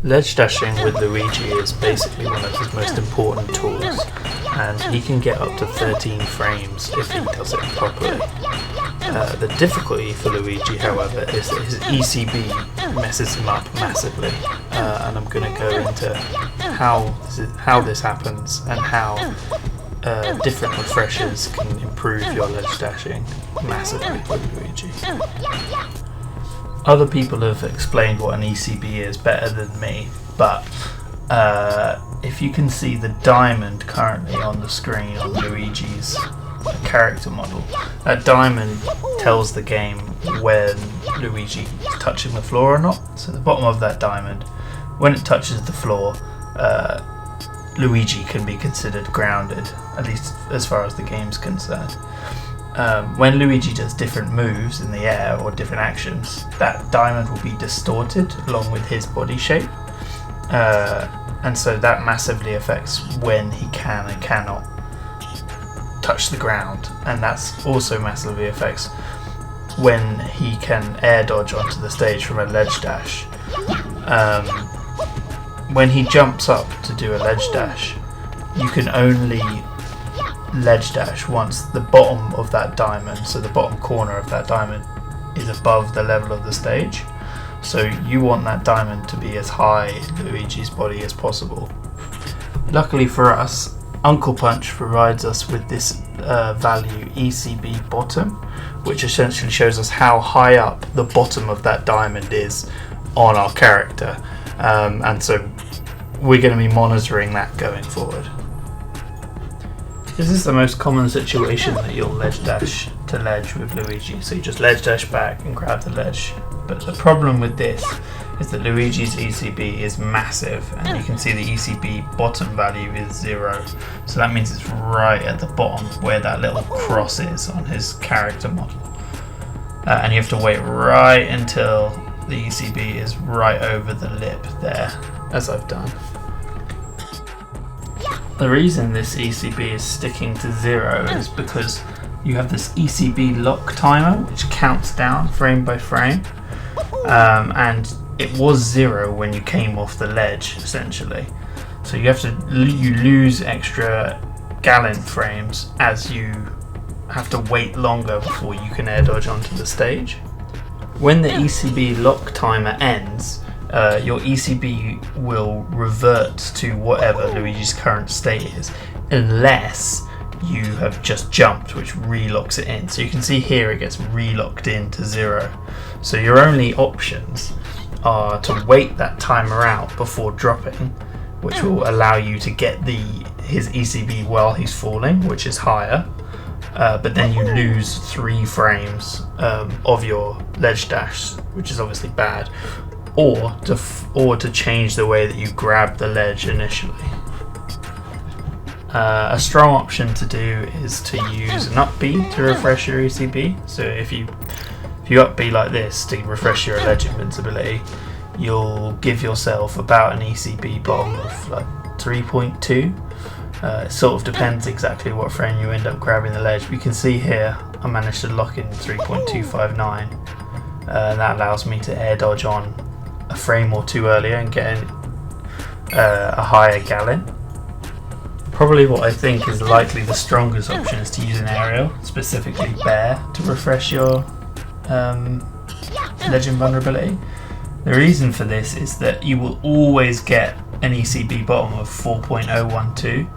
Ledge dashing with Luigi is basically one of his most important tools, and he can get up to 13 frames if he does it properly. The difficulty for Luigi, however, is that his ECB messes him up massively, and I'm going to go into how this happens and how different refreshers can improve your ledge dashing massively with Luigi. Other people have explained what an ECB is better than me, but if you can see the diamond currently on the screen on Luigi's character model, that diamond tells the game when Luigi is touching the floor or not. So the bottom of that diamond, when it touches the floor, Luigi can be considered grounded, at least as far as the game's concerned. When Luigi does different moves in the air or different actions, that diamond will be distorted along with his body shape, and so that massively affects when he can and cannot touch the ground, and that's also massively affects when he can air dodge onto the stage from a ledge dash. When he jumps up to do a ledge dash, you can only ledge dash once the bottom of that diamond, so the bottom corner of that diamond, is above the level of the stage. So you want that diamond to be as high in Luigi's body as possible. Luckily for us, Uncle Punch provides us with this value ECB bottom, which essentially shows us how high up the bottom of that diamond is on our character, and so we're going to be monitoring that going forward. This is the most common situation that you'll ledge dash to ledge with Luigi, so you just ledge dash back and grab the ledge. But the problem with this is that Luigi's ECB is massive, and you can see the ECB bottom value is 0, so that means it's right at the bottom where that little cross is on his character model, and you have to wait right until the ECB is right over the lip there, as I've done. The reason this ECB is sticking to 0 is because you have this ECB lock timer which counts down frame by frame, and it was 0 when you came off the ledge essentially. So you lose extra gallant frames as you have to wait longer before you can air dodge onto the stage. When the ECB lock timer ends, your ECB will revert to whatever Luigi's current state is, unless you have just jumped, which relocks it in. So you can see here it gets relocked into 0. So your only options are to wait that timer out before dropping, which will allow you to get his ECB while he's falling, which is higher, but then you lose 3 frames of your ledge dash, which is obviously bad, or to change the way that you grab the ledge initially. A strong option to do is to use an up B to refresh your ECB. So if you up B like this to refresh your ledge invincibility, you'll give yourself about an ECB bottom of like 3.2. It sort of depends exactly what frame you end up grabbing the ledge. We can see here I managed to lock in 3.259. That allows me to air dodge on a frame or two earlier and get a higher gallon. Probably what I think is likely the strongest option is to use an aerial, specifically bear, to refresh your ledge invulnerability. The reason for this is that you will always get an ECB bottom of 4.012.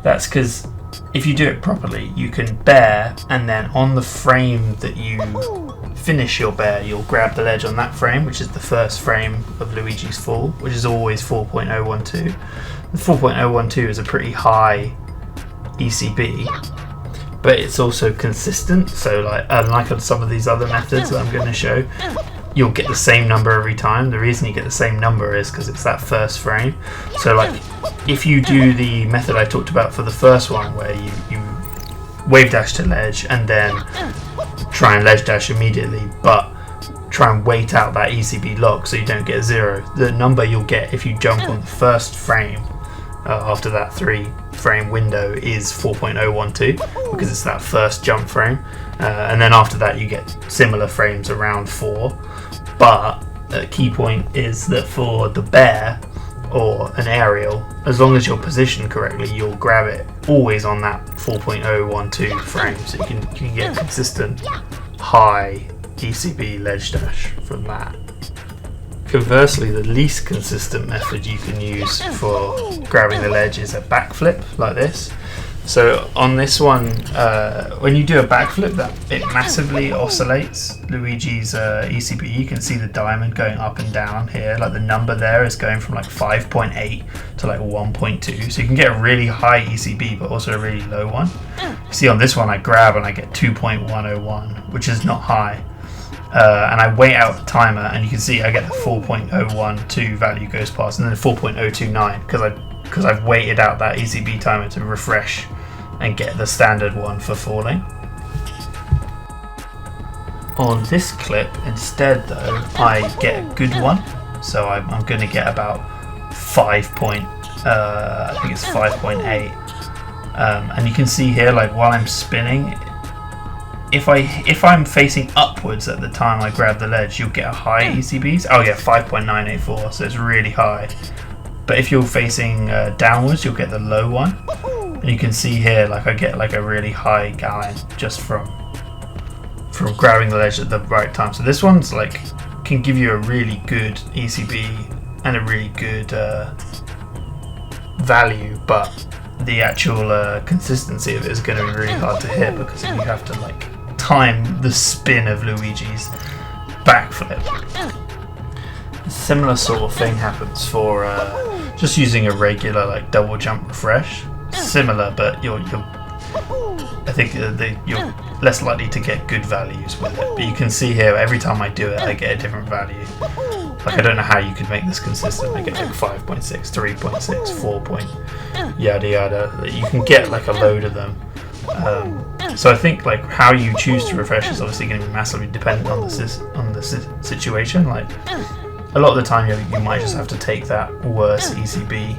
That's because if you do it properly, you can bear, and then on the frame that you finish your bear, you'll grab the ledge on that frame, which is the first frame of Luigi's fall, which is always 4.012. The 4.012 is a pretty high ECB, but it's also consistent. So unlike on some of these other methods that I'm going to show, you'll get the same number every time. The reason you get the same number is because it's that first frame. So if you do the method I talked about for the first one, where you wave dash to ledge and then try and ledge dash immediately, but try and wait out that ECB lock so you don't get 0, the number you'll get if you jump on the first frame after that 3 frame window is 4.012, because it's that first jump frame, and then after that you get similar frames around 4, but key point is that for the bear or an aerial, as long as you're positioned correctly, you'll grab it always on that 4.012 frame, so you can get consistent high ECB ledge dash from that. Conversely, the least consistent method you can use for grabbing the ledge is a backflip like this. So on this one, when you do a backflip, it massively oscillates Luigi's ECB. You can see the diamond going up and down here. Like the number there is going from like 5.8 to like 1.2. So you can get a really high ECB, but also a really low one. You see on this one, I grab and I get 2.101, which is not high. And I wait out the timer, and you can see I get the 4.012 value goes past, and then 4.029 because I've waited out that ECB timer to refresh and get the standard one for falling. On this clip instead though, I get a good one, so I'm going to get about I think it's 5.8, and you can see here, like while I'm spinning, if I'm facing upwards at the time I grab the ledge, you'll get a high ECBs. Oh yeah, 5.984, so it's really high. But if you're facing downwards, you'll get the low one. And you can see here, like I get like a really high gallon just from grabbing the ledge at the right time. So this one's like can give you a really good ECB and a really good value, but the actual consistency of it is going to be really hard to hit because you have to like time the spin of Luigi's backflip. A similar sort of thing happens for just using a regular like double jump refresh. Similar, but I think you're less likely to get good values with it. But you can see here, every time I do it, I get a different value. Like I don't know how you could make this consistent. I get like 5.6, 3.6, 4 point, yada yada. You can get like a load of them. So I think like how you choose to refresh is obviously going to be massively dependent on the situation. Like a lot of the time you might just have to take that worse ECB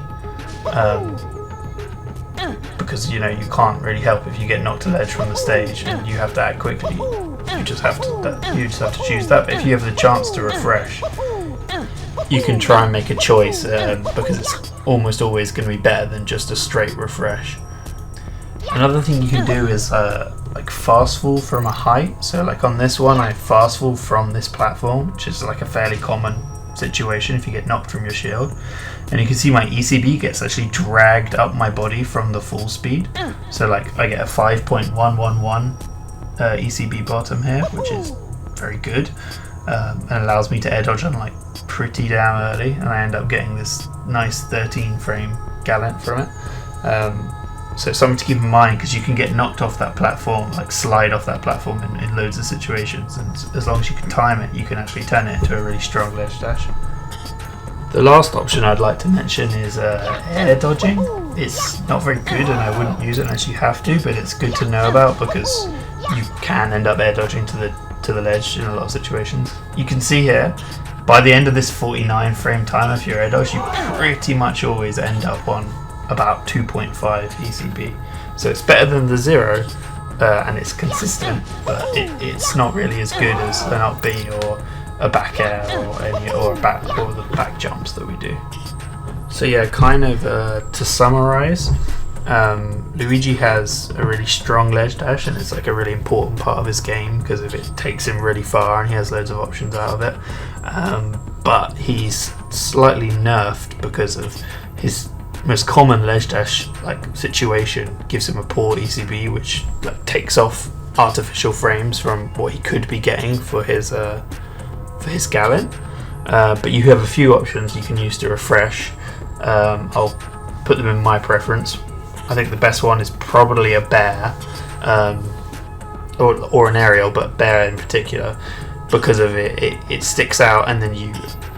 because you can't really help if you get knocked to ledge from the stage and you have to act quickly. You just have to choose that. But if you have the chance to refresh, you can try and make a choice because it's almost always going to be better than just a straight refresh. Another thing you can do is like fast fall from a height. So like on this one, I fast fall from this platform, which is like a fairly common situation if you get knocked from your shield. And you can see my ECB gets actually dragged up my body from the full speed. So like I get a 5.111 ECB bottom here, which is very good, and allows me to air dodge on like pretty damn early, and I end up getting this nice 13 frame gallant from it. So it's something to keep in mind because you can get knocked off that platform, like slide off that platform in loads of situations, and as long as you can time it, you can actually turn it into a really strong ledge dash. The last option I'd like to mention is air dodging. It's not very good and I wouldn't use it unless you have to, but it's good to know about because you can end up air dodging to the ledge in a lot of situations. You can see here, by the end of this 49 frame timer for your air dodge, you pretty much always end up on about 2.5 ECB. So it's better than the 0 and it's consistent, but it's not really as good as an up B or a back air or the back jumps that we do. So yeah, kind of to summarize, Luigi has a really strong ledge dash and it's like a really important part of his game because if it takes him really far and he has loads of options out of it. But he's slightly nerfed because of his most common ledge dash like situation gives him a poor ECB, which like takes off artificial frames from what he could be getting for his gallant. But you have a few options you can use to refresh. I'll put them in my preference. I think the best one is probably a bear, or an aerial, but bear in particular, because of it sticks out, and then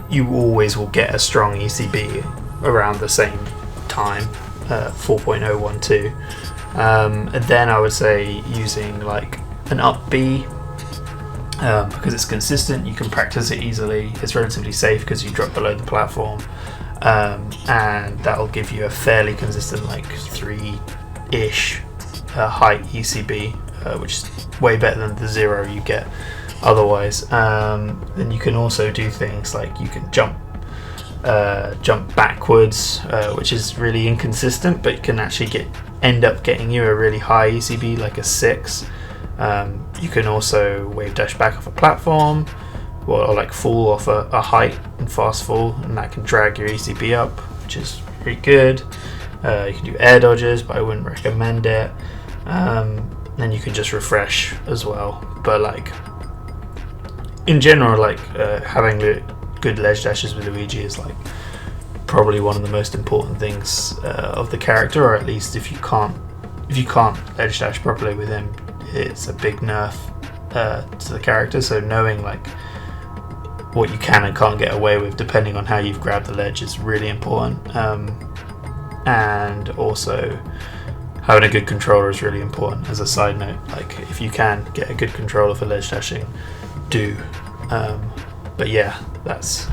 you always will get a strong ECB around the same time, 4.012. And then I would say using like an up B, because it's consistent, you can practice it easily, it's relatively safe because you drop below the platform, and that'll give you a fairly consistent like 3-ish height ECB, which is way better than the 0 you get otherwise. Then you can also do things like you can jump backwards, which is really inconsistent, but you can actually end up getting you a really high ECB, like a 6. You can also wave dash back off a platform, or like fall off a height and fast fall, and that can drag your ECB up, which is pretty good. You can do air dodges, but I wouldn't recommend it. Then you can just refresh as well, but like in general, like having good ledge dashes with Luigi is like probably one of the most important things of the character, or at least if you can't ledge dash properly with him, it's a big nerf to the character. So knowing like what you can and can't get away with depending on how you've grabbed the ledge is really important. And also having a good controller is really important. As a side note, like if you can get a good controller for ledge dashing, do. But yeah, that's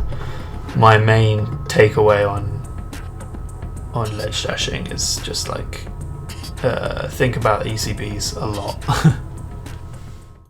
my main takeaway on ledge dashing, is just like think about ECBs a lot.